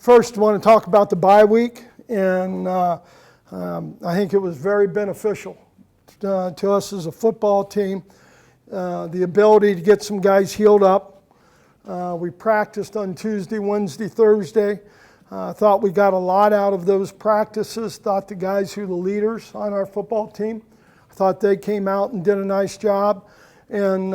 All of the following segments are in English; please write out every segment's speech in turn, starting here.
First, I want to talk about the bye week, and I think it was very beneficial to us as a football team. The ability to get some guys healed up. We practiced on Tuesday, Wednesday, Thursday. Thought we got a lot out of those practices. Thought the guys who are the leaders on our football team, thought they came out and did a nice job. And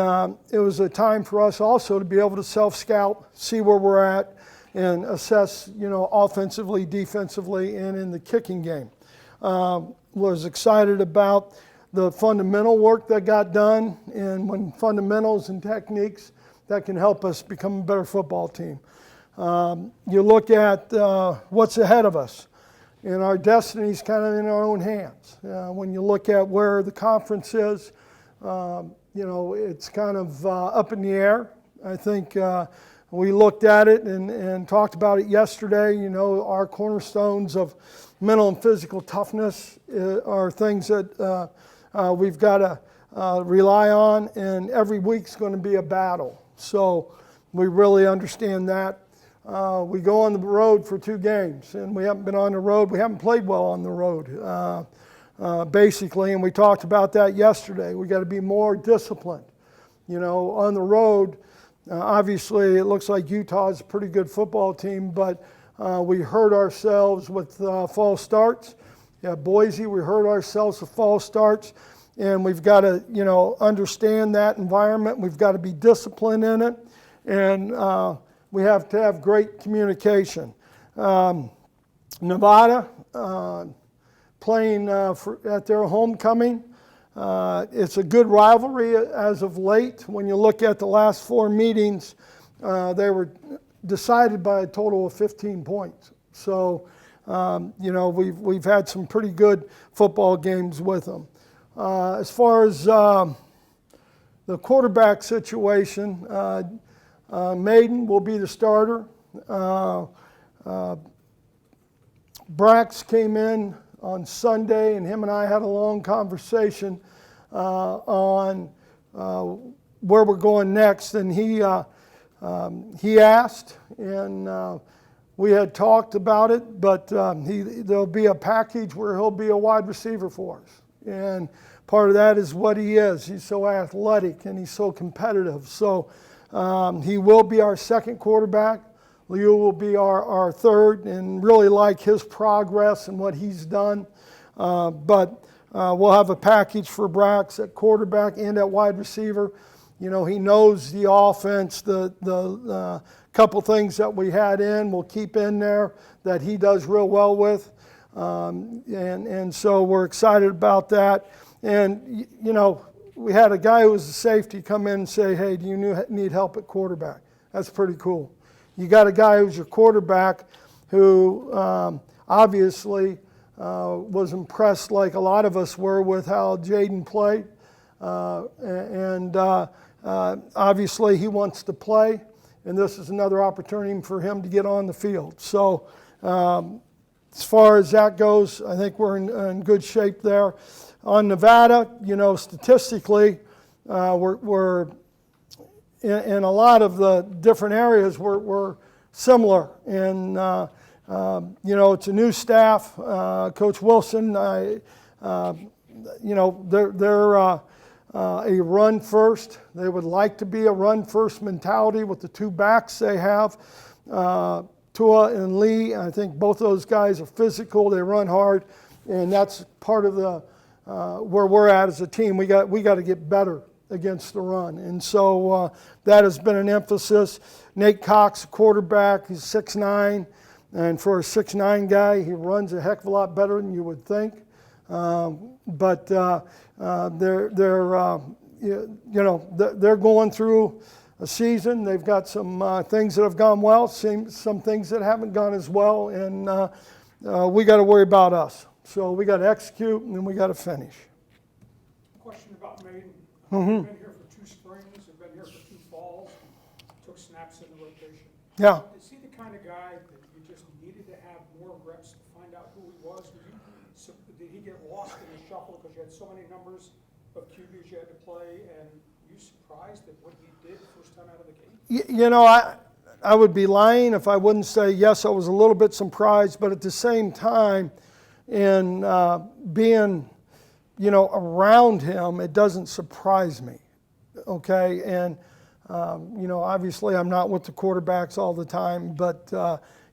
it was a time for us also to be able to self-scout, see where we're at, and assess, offensively, defensively, and in the kicking game. Was excited about the fundamental work that got done, and when fundamentals and techniques that can help us become a better football team. You look at what's ahead of us, and our destiny's kind of in our own hands. When you look at where the conference is, it's kind of up in the air. I think we looked at it and talked about it yesterday. Our cornerstones of mental and physical toughness are things that we've got to rely on, and every week's going to be a battle. So we really understand that. We go on the road for 2 games, and we haven't been on the road. We haven't played well on the road, basically, and we talked about that yesterday. We got to be more disciplined. On the road, obviously it looks like Utah's a pretty good football team, but we hurt ourselves with false starts. Boise, we hurt ourselves with false starts, and we've got to, understand that environment. We've got to be disciplined in it, and we have to have great communication. Nevada, playing at their homecoming. It's a good rivalry as of late. When you look at the last 4 meetings, they were decided by a total of 15 points. So, we've had some pretty good football games with them. As far as the quarterback situation, Maiden will be the starter. Brax came in on Sunday, and him and I had a long conversation on where we're going next. And he asked, and we had talked about it, but there'll be a package where he'll be a wide receiver for us. And part of that is what he is. He's so athletic and he's so competitive. So he will be our second quarterback. Leo will be our third, and really like his progress and what he's done. But we'll have a package for Brax at quarterback and at wide receiver. He knows the offense, the couple things that we had in, we'll keep in there that he does real well with. And so we're excited about that. And, we had a guy who was a safety come in and say, hey, do you need help at quarterback? That's pretty cool. You got a guy who's your quarterback who obviously was impressed, like a lot of us were, with how Jaden played. And obviously he wants to play, and this is another opportunity for him to get on the field. So as far as that goes, I think we're in good shape there. On Nevada, statistically, we're in a lot of the different areas we're similar. And it's a new staff. Coach Wilson, they're a run first. They would like to be a run first mentality with the 2 backs they have. Tua and Lee, I think both those guys are physical. They run hard, and that's part of the where we're at as a team. We got to get better against the run, and so that has been an emphasis. Nate Cox, quarterback, he's 6'9", and for a 6'9" guy, he runs a heck of a lot better than you would think. But they're going through a season. They've got some things that have gone well, some things that haven't gone as well, and we got to worry about us. So we got to execute, and then we got to finish. Question about Maiden. Mm-hmm. You've been here for 2 springs, you've been here for 2 falls, took snaps in the rotation. Yeah. Is he the kind of guy that you just needed to have more reps to find out who he was? Did he get lost in the shuffle because you had so many numbers of QBs you had to play, and you surprised at what he did first time out of the gate? I would be lying if I wouldn't say, yes, I was a little bit surprised, but at the same time, in being, around him, it doesn't surprise me, okay? And, obviously I'm not with the quarterbacks all the time, but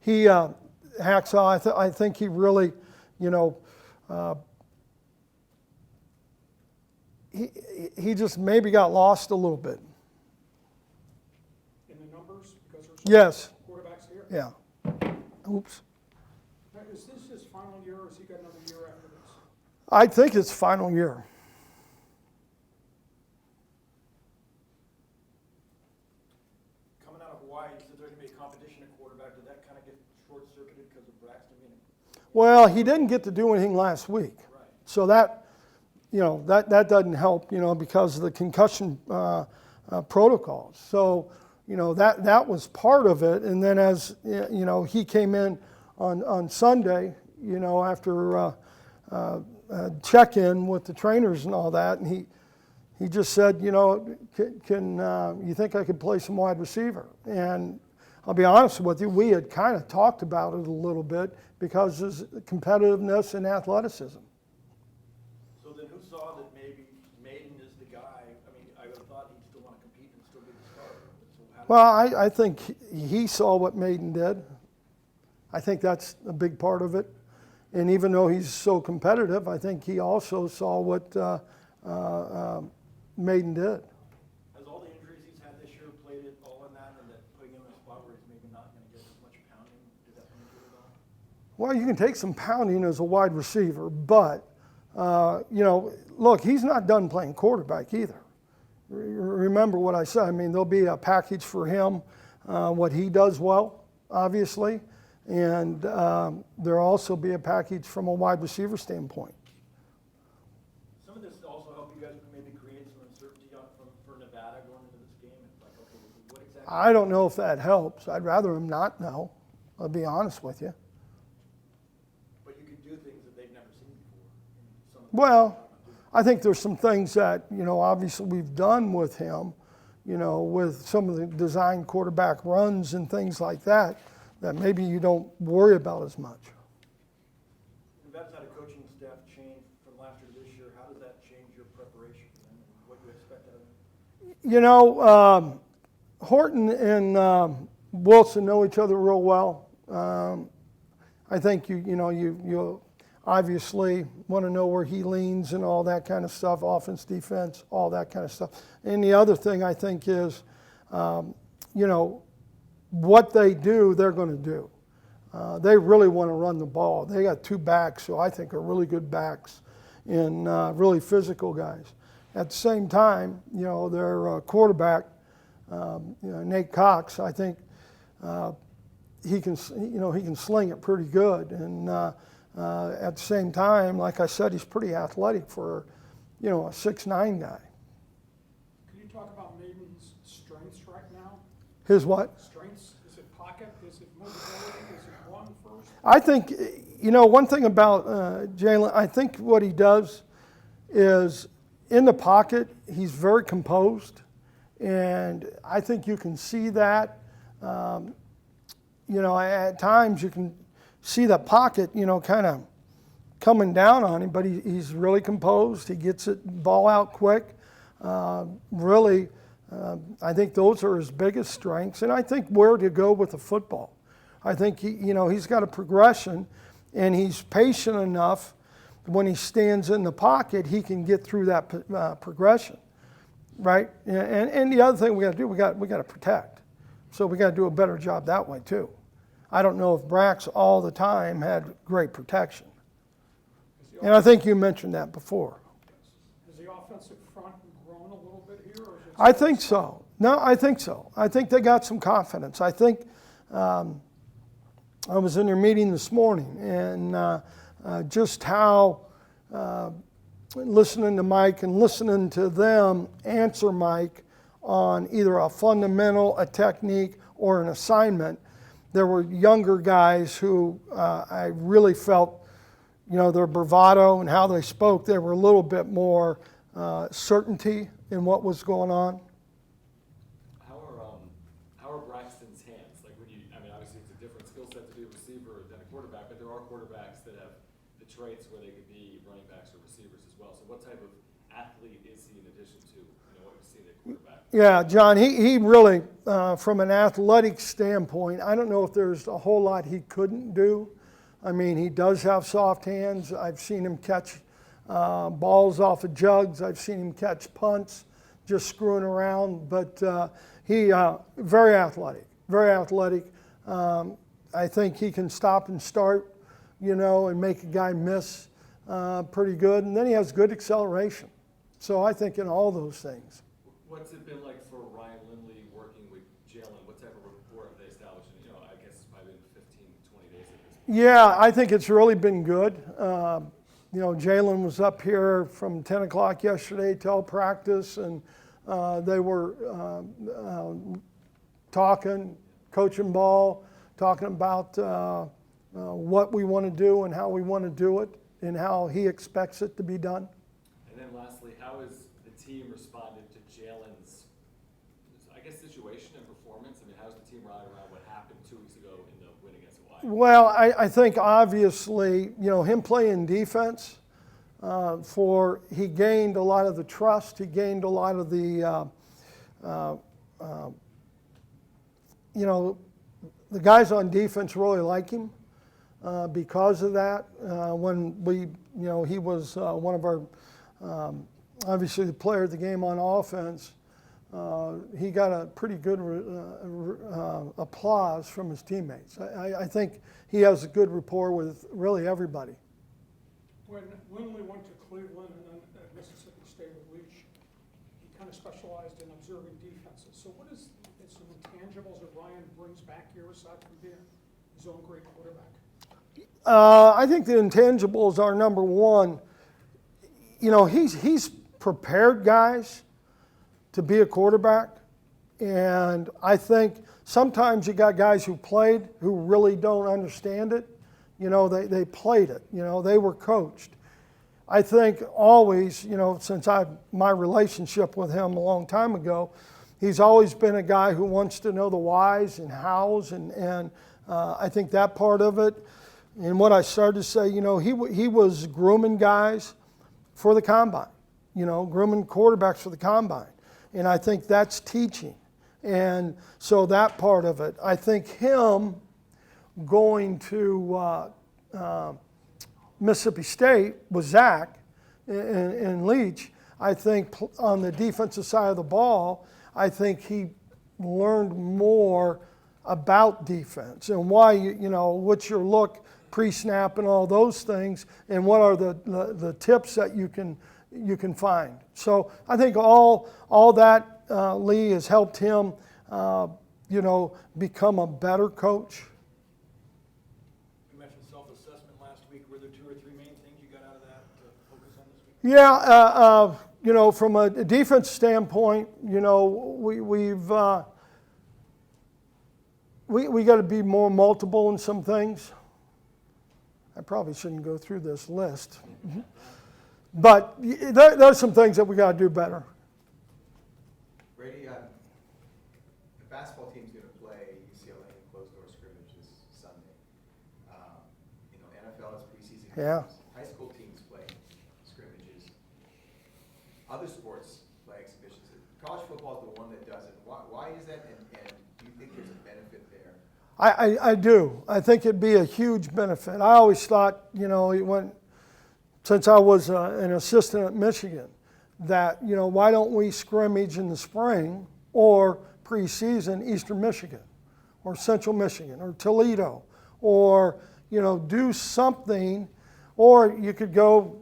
Hacksaw, I think he really, he just maybe got lost a little bit. In the numbers, because there's Yes. quarterbacks here? Yeah. Oops. Now, is this his final year, or has he got another year after this? I think it's final year. Coming out of Hawaii, you said there's going to be a competition at quarterback. Did that kind of get short-circuited because of Braxton being? Well, he didn't get to do anything last week. Right. So that doesn't help, because of the concussion protocols. So, that was part of it. And then as, he came in on Sunday, after check-in with the trainers and all that, and he just said, can you think I could play some wide receiver? And I'll be honest with you, we had kind of talked about it a little bit because of his competitiveness and athleticism. So then who saw that maybe Maiden is the guy? I mean, I would have thought he'd still want to compete and still be the starter. So Well, I think he saw what Maiden did. I think that's a big part of it. And even though he's so competitive, I think he also saw what Maiden did. Has all the injuries he's had this year played it all in that, and that putting him in a spot where he's maybe not going to get as much pounding? Did that come into it at all? Well, you can take some pounding as a wide receiver, but, look, he's not done playing quarterback either. Remember what I said. I mean, there'll be a package for him, what he does well, obviously, and there'll also be a package from a wide receiver standpoint. Some of this also help you guys maybe create some uncertainty for Nevada going into this game. It's like, okay, what exactly? I don't know if that helps. I'd rather him not know. I'll be honest with you. But you can do things that they've never seen before. Well, I think there's some things that, obviously we've done with him, with some of the design quarterback runs and things like that maybe you don't worry about as much. Nevada's had a coaching staff change from last year to this year. How does that change your preparation for them and what you expect out of them? Horton and Wilson know each other real well. I think you obviously want to know where he leans and all that kind of stuff, offense, defense, all that kind of stuff. And the other thing I think is, what they do, they're going to do. They really want to run the ball. They got two backs who I think are really good backs and really physical guys. At the same time, their quarterback, Nate Cox, I think he can sling it pretty good. And at the same time, like I said, he's pretty athletic for, a 6'9" guy. Can you talk about Maiden's strengths right now? His what? Strengths, is it pocket, is it mobility, is it run first? I think, one thing about Jalen, I think what he does is in the pocket, he's very composed. And I think you can see that. At times you can see the pocket, kind of coming down on him, but he's really composed. He gets it ball out quick. Really, I think those are his biggest strengths. And I think where to go with the football. I think he's got a progression, and he's patient enough. When he stands in the pocket, he can get through that progression, right? And the other thing we got to do, we got to protect. So we got to do a better job that way too. I don't know if Brax all the time had great protection. And I think you mentioned that before. Has the offensive front grown a little bit here? Or is it I think so. No, I think so. I think they got some confidence. I think I was in their meeting this morning, and just how listening to Mike and listening to them answer Mike on either a fundamental, a technique, or an assignment. There were younger guys who I really felt, their bravado and how they spoke, there were a little bit more certainty in what was going on. How are Braxton's hands? skill set to be a receiver than a quarterback, but there are quarterbacks that have the traits where they could be running backs or receivers as well. So what type of athlete is he in addition to what we've seen at quarterback? Yeah, John, he really, from an athletic standpoint, I don't know if there's a whole lot he couldn't do. I mean, he does have soft hands. I've seen him catch balls off of jugs. I've seen him catch punts, just screwing around. But he very athletic, very athletic. I think he can stop and start, and make a guy miss pretty good. And then he has good acceleration. So I think in all those things. What's it been like for Ryan Lindley working with Jalen? What type of rapport have they established? And, I guess it's probably been 15, 20 days at this point. Yeah, I think it's really been good. Jalen was up here from 10 o'clock yesterday till practice, and they were talking, coaching ball, talking about what we want to do and how we want to do it and how he expects it to be done. And then lastly, how has the team responded to Jalen's, I guess, situation and performance? I mean, how's the team rallied around what happened 2 weeks ago in the win against Hawaii? Well, I think obviously, him playing defense, he gained a lot of the trust. He gained a lot of the, the guys on defense really like him because of that. When he was one of our, obviously the player of the game on offense, he got a pretty good applause from his teammates. I think he has a good rapport with really everybody. When Lindley went to Cleveland and then at Mississippi State with Leach, he kind of specialized in observing defenses. So what is some intangibles that Ryan brings back here aside from being his own great quarterback? I think the intangibles are number one. He's prepared guys to be a quarterback, and I think sometimes you got guys who played who really don't understand it. They played it. They were coached. I think always, since my relationship with him a long time ago, he's always been a guy who wants to know the whys and hows, and I think that part of it. And what I started to say, he was grooming guys for the combine, grooming quarterbacks for the combine. And I think that's teaching. And so that part of it, I think him going to Mississippi State with Zach and Leach, I think on the defensive side of the ball, I think he learned more about defense and why, what's your look pre-snap and all those things, and what are the tips that you can find. So I think all that, Lee, has helped him, become a better coach. You mentioned self-assessment last week. Were there 2 or 3 main things you got out of that to focus on this week? Yeah, from a defense standpoint, we got to be more multiple in some things. I probably shouldn't go through this list, but there's some things that we got to do better. Brady, the basketball team's going to play UCLA in closed-door scrimmages Sunday. NFL has preseason games. Yeah. High school teams play scrimmages. Other sports play exhibitions. College football is the one that doesn't. Why is that? And do you think there's a benefit there? I do. I think it'd be a huge benefit. I always thought, since I was an assistant at Michigan, that, why don't we scrimmage in the spring or preseason Eastern Michigan or Central Michigan or Toledo, or, do something, or you could go,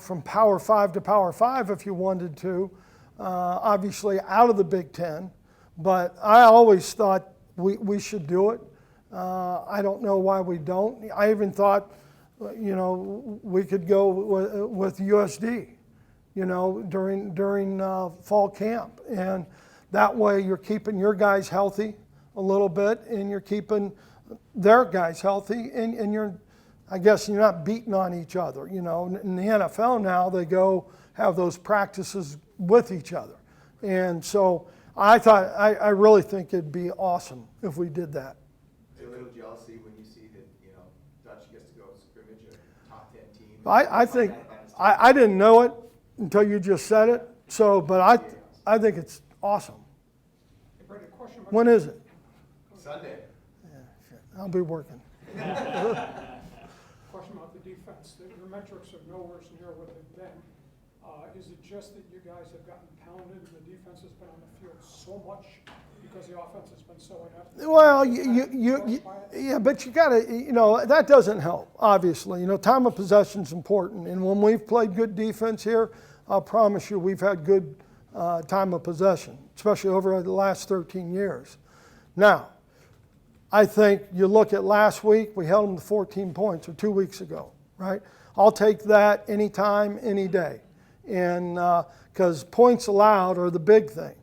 from Power 5 to Power 5 if you wanted to, obviously out of the Big Ten. But I always thought we should do it. I don't know why we don't. I even thought, we could go with USD, during fall camp. And that way you're keeping your guys healthy a little bit, and you're keeping their guys healthy, and I guess you're not beating on each other. In the NFL now, they go have those practices with each other. And so I really think it'd be awesome if we did that. Is there a little jealousy when you see that, you know, Dutch gets to go scrimmage a top 10 team? I think, I didn't know it until you just said it, so, but I think it's awesome. Hey, Brady, a question about. When is it? Sunday. I'll be working. Question about the defense. Your metrics are nowhere near what they've been. Is it just that you guys have gotten pounded and the defense has been on the field so much because the offense has been so inept? Well, yeah, but you gotta, you know, that doesn't help, obviously. You know, time of possession's important, and when we've played good defense here, I'll promise you we've had good time of possession, especially over the last 13 years. Now, I think you look at last week, we held them to 14 points, or 2 weeks ago, right? I'll take that anytime, any day. And because points allowed are the big thing.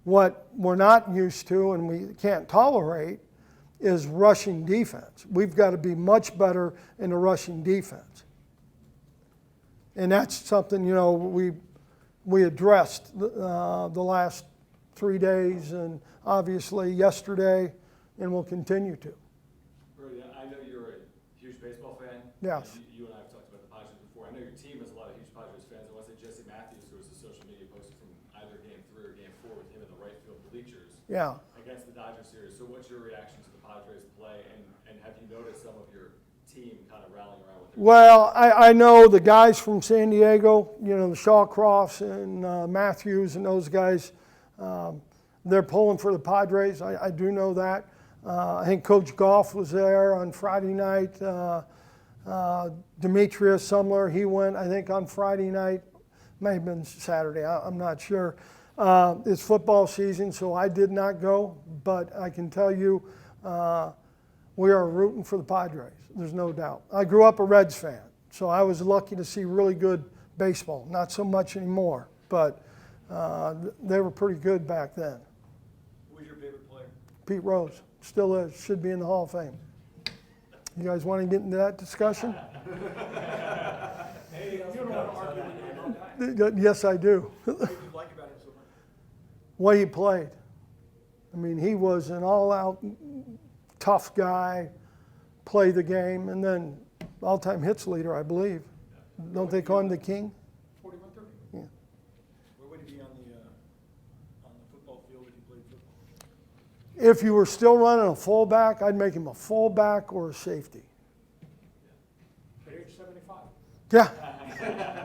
What we're not used to and we can't tolerate is rushing defense. We've got to be much better in the rushing defense. And that's something, you know, we addressed the last 3 days and obviously yesterday, and we'll continue to. Brady, I know you're a huge baseball fan. Yes. You and I have talked about the Padres before. I know your team has a lot of huge Padres fans. I want to say Jesse Matthews, who was the social media poster from either Game 3 or Game 4 with him in the right field bleachers Yeah. against the Dodgers series. So what's your reaction to the Padres play, and have you noticed some of your team kind of rallying around with their Well, I know the guys from San Diego, you know, the Shawcrofts and Matthews and those guys, they're pulling for the Padres. I do know that. I think Coach Goff was there on Friday night. Demetrius Sumler, he went, I think, on Friday night. May have been Saturday, I'm not sure. It's football season, so I did not go, but I can tell you we are rooting for the Padres. There's no doubt. I grew up a Reds fan, so I was lucky to see really good baseball. Not so much anymore, but they were pretty good back then. Who was your favorite player? Pete Rose, still is, should be in the Hall of Fame. You guys want to get into that discussion? Hey, you don't want to argue with me about that. Yes, I do. What did you like about him so much? Way he played. I mean, he was an all-out tough guy, play the game, and then all-time hits leader, I believe. Don't they call him the king? 41-30. Yeah. Where would he be on the football field if he played football? If you were still running a fullback, I'd make him a fullback or a safety. At age 75. Yeah.